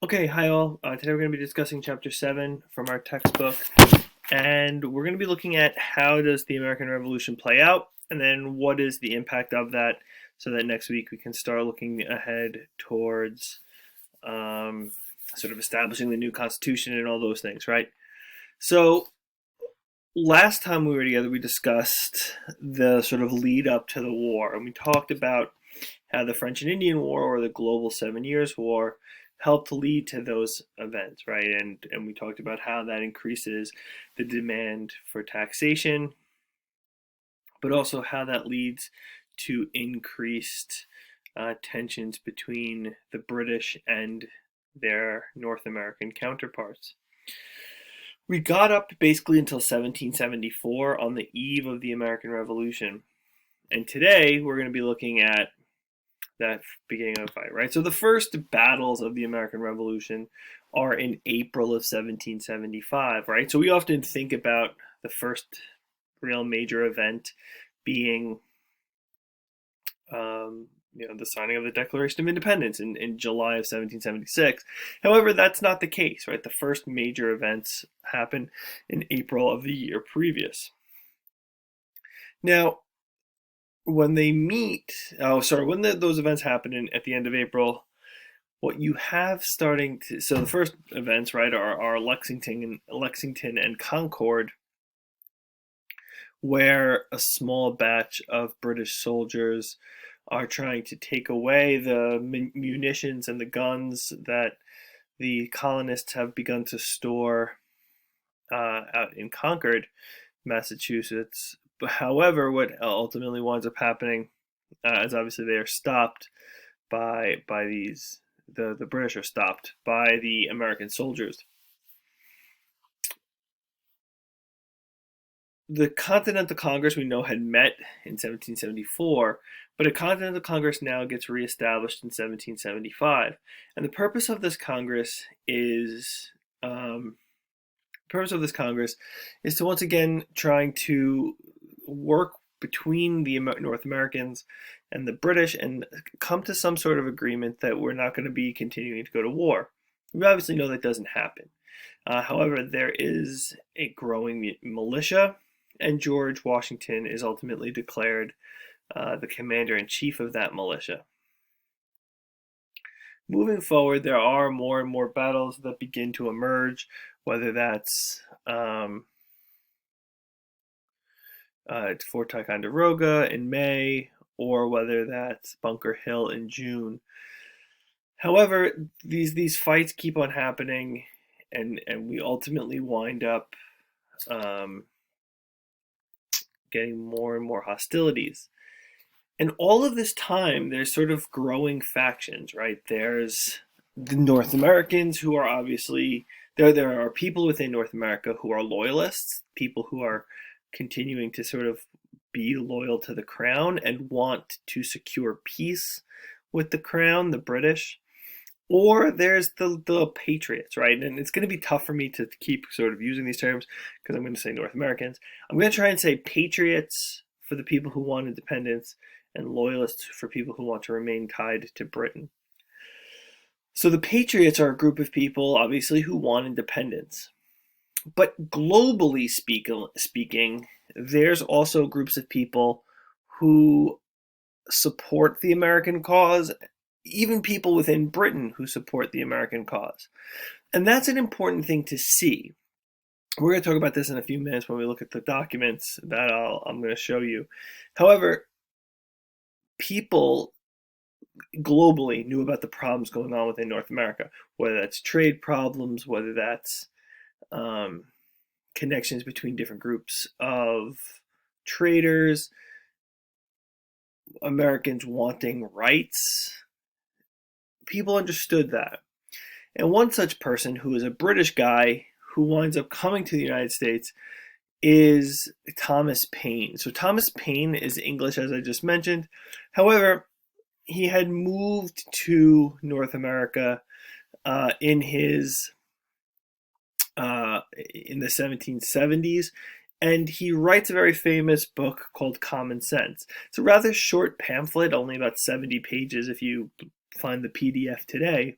Okay, hi all. Today we're going to be discussing Chapter 7 from our textbook, and we're going to be looking at how does the American Revolution play out, and then what is the impact of that, so that next week we can start looking ahead towards um, sort of establishing the new Constitution and all those things, right? So last time we were together, we discussed the sort of lead up to the war, and we talked about how the French and Indian War or the Global 7 Years' War helped lead to those events, right? And we talked about how that increases the demand for taxation, but also how that leads to increased tensions between the British and their North American counterparts. We got up basically until 1774 on the eve of the American Revolution. And today we're going to be looking at that beginning of the fight, right? So the first battles of the American Revolution are in April of 1775, right? So we often think about the first real major event being, the signing of the Declaration of Independence in July of 1776. However, that's not the case, right? The first major events happen in April of the year previous. Now, when they meet, when those events happen at the end of April, what you have starting to, so the first events, right, are Lexington and Concord, where a small batch of British soldiers are trying to take away the munitions and the guns that the colonists have begun to store out in Concord, Massachusetts. But however, what ultimately winds up happening is obviously they are stopped by these the British are stopped by the American soldiers. The Continental Congress we know had met in 1774, but a Continental Congress now gets reestablished in 1775, and the purpose of this Congress is to once again trying to work between the North Americans and the British and come to some sort of agreement that we're not going to be continuing to go to war. We obviously know that doesn't happen. However, there is a growing militia, and George Washington is ultimately declared the commander in chief of that militia. Moving forward, there are more and more battles that begin to emerge, whether that's Fort Ticonderoga in May, or whether that's Bunker Hill in June. However, these fights keep on happening, and we ultimately wind up getting more and more hostilities. And all of this time, there's sort of growing factions, right? There's the North Americans who are obviously there are people within North America who are loyalists, people who are continuing to sort of be loyal to the crown and want to secure peace with the crown, the British. Or there's the patriots, right? And it's going to be tough for me to keep sort of using these terms because I'm going to say North Americans. I'm going to try and say patriots for the people who want independence and loyalists for people who want to remain tied to Britain. So the patriots are a group of people, obviously, who want independence. But globally speaking, there's also groups of people who support the American cause, even people within Britain who support the American cause. And that's an important thing to see. We're going to talk about this in a few minutes when we look at the documents that I'm going to show you. However, people globally knew about the problems going on within North America, whether that's trade problems, whether that's connections between different groups of traders, Americans wanting rights. People understood that. And one such person, who is a British guy who winds up coming to the United States, is Thomas Paine. So Thomas Paine is English, as I just mentioned. However, he had moved to North America in the 1770s, and he writes a very famous book called Common Sense. It's a rather short pamphlet, only about 70 pages if you find the PDF today.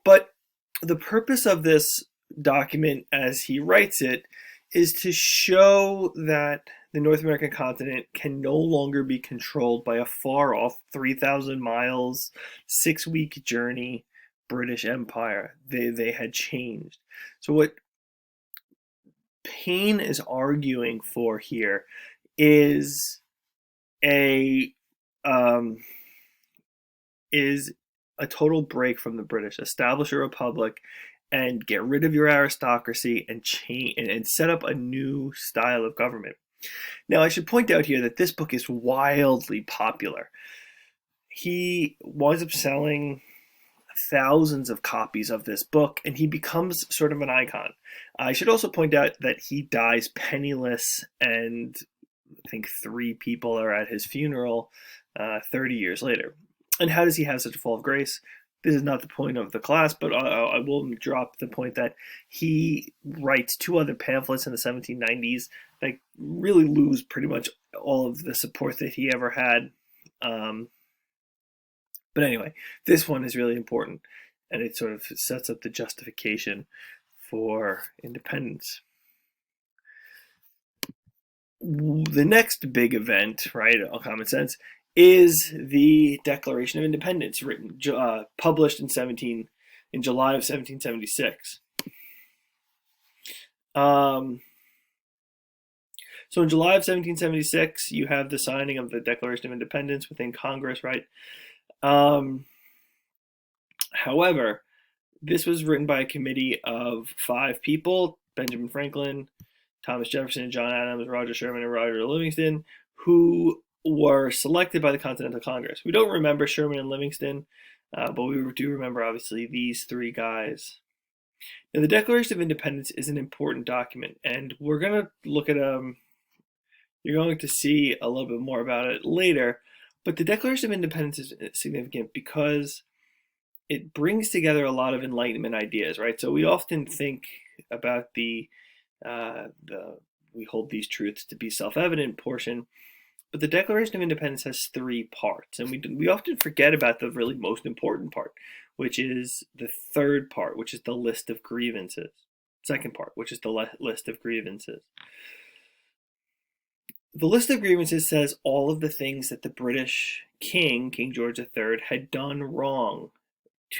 But the purpose of this document, as he writes it, is to show that the North American continent can no longer be controlled by a far off 3,000 miles, 6 week journey British Empire. They had changed. So, what Paine is arguing for here is a um, is a total break from the British. Establish a republic and get rid of your aristocracy and change and set up a new style of government. Now, I should point out here that this book is wildly popular. He winds up selling thousands of copies of this book, and he becomes sort of an icon. I should also point out that he dies penniless, and I think 3 people are at his funeral 30 years later. And how does he have such a fall of grace? This is not the point of the class, but I will drop the point that he writes 2 other pamphlets in the 1790s that really lose pretty much all of the support that he ever had. But anyway, this one is really important, and it sort of sets up the justification for independence. The next big event, right, on common sense, is the Declaration of Independence, published in July of 1776. So in July of 1776, you have the signing of the Declaration of Independence within Congress, right? However, this was written by a committee of 5 people: Benjamin Franklin, Thomas Jefferson, John Adams, Roger Sherman, and Roger Livingston, who were selected by the Continental Congress. We don't remember Sherman and Livingston, but we do remember, obviously, these 3 guys. Now, the Declaration of Independence is an important document, and we're going to look at you're going to see a little bit more about it later. But the Declaration of Independence is significant because it brings together a lot of Enlightenment ideas, right? So we often think about the we hold these truths to be self-evident portion, but the Declaration of Independence has 3 parts, and we often forget about the really most important part, which is the 3rd part, which is the list of grievances. 2nd part, which is the list of grievances. The list of grievances says all of the things that the British king, King George III, had done wrong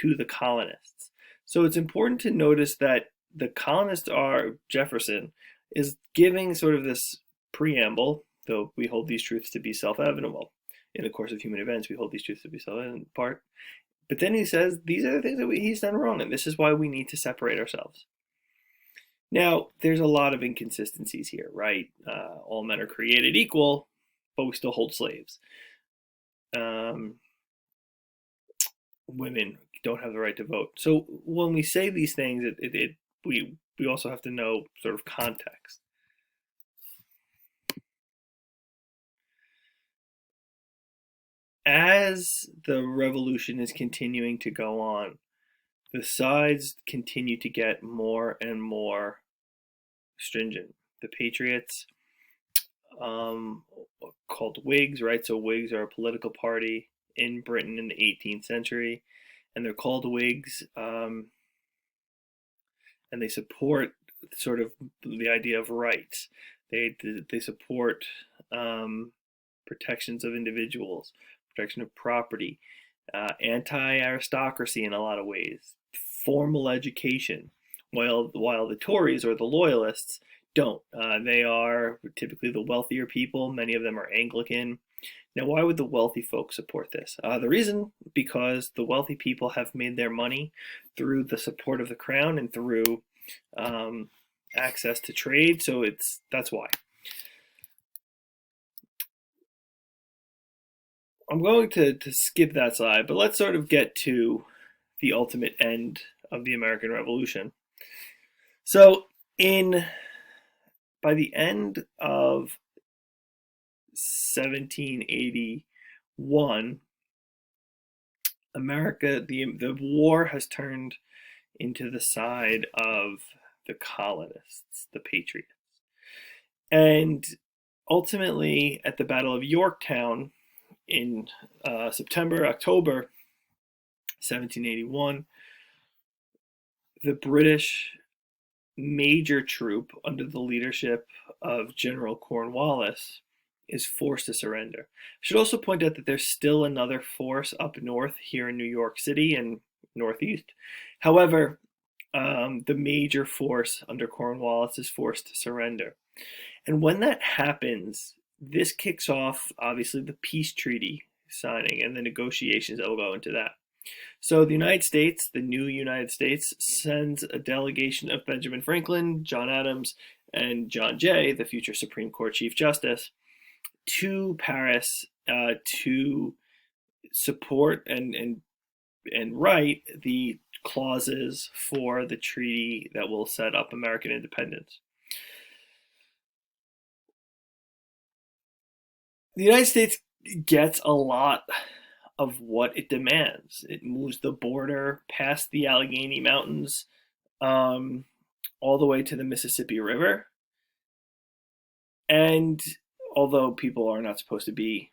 to the colonists. So it's important to notice that the colonists Jefferson is giving sort of this preamble, though we hold these truths to be self-evident. Well, in the course of human events, we hold these truths to be self-evident part. But then he says, these are the things that he's done wrong, and this is why we need to separate ourselves. Now, there's a lot of inconsistencies here, right? All men are created equal, but we still hold slaves. Women don't have the right to vote. So when we say these things, we also have to know sort of context. As the revolution is continuing to go on, the sides continue to get more and more stringent. The Patriots, called Whigs, right? So Whigs are a political party in Britain in the 18th century, and they're called Whigs, and they support sort of the idea of rights. They support protections of individuals, protection of property, anti-aristocracy in a lot of ways, formal education, while the Tories or the Loyalists don't. They are typically the wealthier people. Many of them are Anglican. Now, why would the wealthy folks support this? The reason, because the wealthy people have made their money through the support of the crown and through access to trade, so that's why. I'm going to skip that slide, but let's sort of get to the ultimate end of the American Revolution. So by the end of 1781, America, the war has turned into the side of the colonists, the Patriots. And ultimately, at the Battle of Yorktown in October 1781, the British major troop under the leadership of General Cornwallis is forced to surrender. I should also point out that there's still another force up north here in New York City and Northeast. However, the major force under Cornwallis is forced to surrender. And when that happens, this kicks off, obviously, the peace treaty signing and the negotiations that will go into that. So the United States, the new United States, sends a delegation of Benjamin Franklin, John Adams, and John Jay, the future Supreme Court Chief Justice, to Paris to support and write the clauses for the treaty that will set up American independence. The United States gets a lot of what it demands. It moves the border past the Allegheny Mountains, all the way to the Mississippi River. And although people are not supposed to be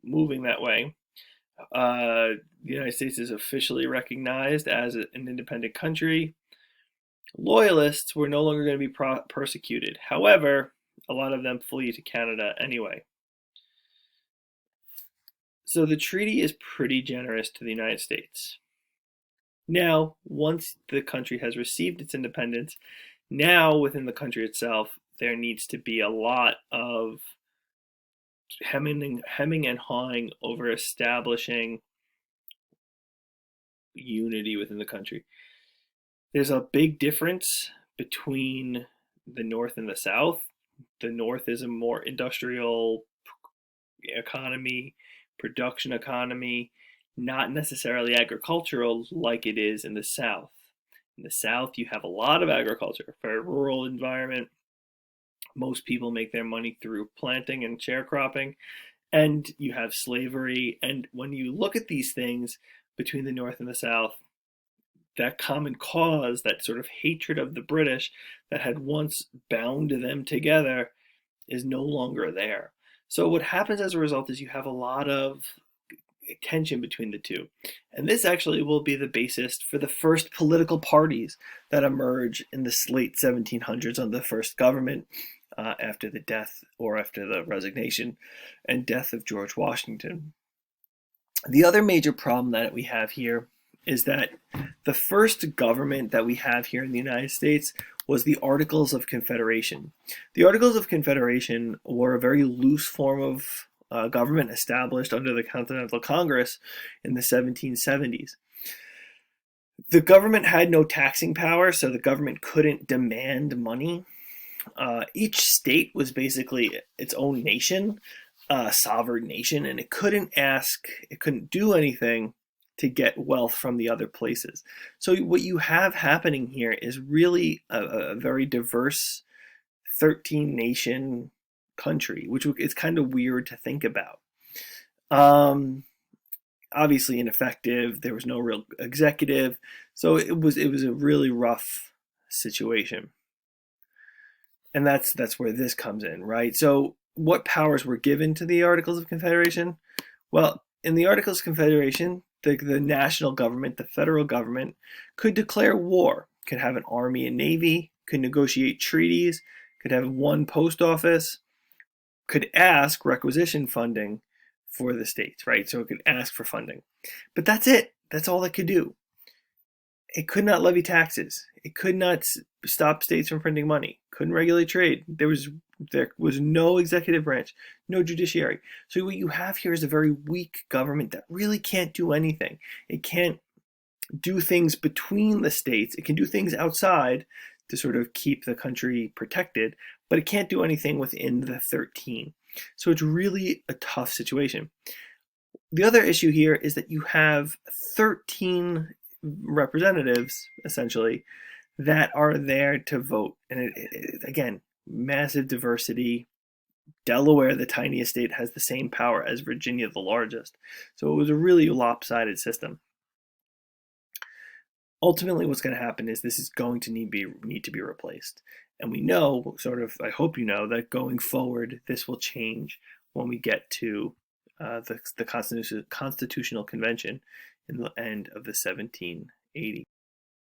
moving that way, the United States is officially recognized as an independent country. Loyalists were no longer going to be persecuted. However, a lot of them flee to Canada anyway. So the treaty is pretty generous to the United States. Now, once the country has received its independence, now within the country itself, there needs to be a lot of hemming and hawing over establishing unity within the country. There's a big difference between the North and the South. The North is a more industrial economy, production economy, not necessarily agricultural like it is in the South. In the South, you have a lot of agriculture, very rural environment. Most people make their money through planting and sharecropping, and you have slavery. And when you look at these things between the North and the South, that common cause, that sort of hatred of the British that had once bound them together, is no longer there. So what happens as a result is you have a lot of tension between the two. And this actually will be the basis for the first political parties that emerge in the late 1700s under the first government, after the death or after the resignation and death of George Washington. The other major problem that we have here is that the first government that we have here in the United States was the Articles of Confederation. The Articles of Confederation were a very loose form of government established under the Continental Congress in the 1770s. The government had no taxing power, so the government couldn't demand money. Each state was basically its own nation, sovereign nation, and it couldn't do anything to get wealth from the other places. So what you have happening here is really a very diverse 13-nation country, which is kind of weird to think about. Obviously ineffective. There was no real executive, so it was a really rough situation. And that's where this comes in, right? So what powers were given to the Articles of Confederation? Well, in the Articles of Confederation, the national government, the federal government, could declare war, could have an army and navy, could negotiate treaties, could have one post office, could ask requisition funding for the states, right? So it could ask for funding. But that's it. That's all it could do. It could not levy taxes. It could not stop states from printing money. Couldn't regulate trade. There was no executive branch, no judiciary. So what you have here is a very weak government that really can't do anything. It can't do things between the states. It can do things outside to sort of keep the country protected, but it can't do anything within the 13. So it's really a tough situation. The other issue here is that you have 13 representatives, essentially, that are there to vote. And again, massive diversity. Delaware, the tiniest state, has the same power as Virginia, the largest. So it was a really lopsided system. Ultimately, what's going to happen is this is going to need to be replaced. And we know, sort of, I hope you know, that going forward, this will change when we get to the Constitutional Convention in the end of the 1780s.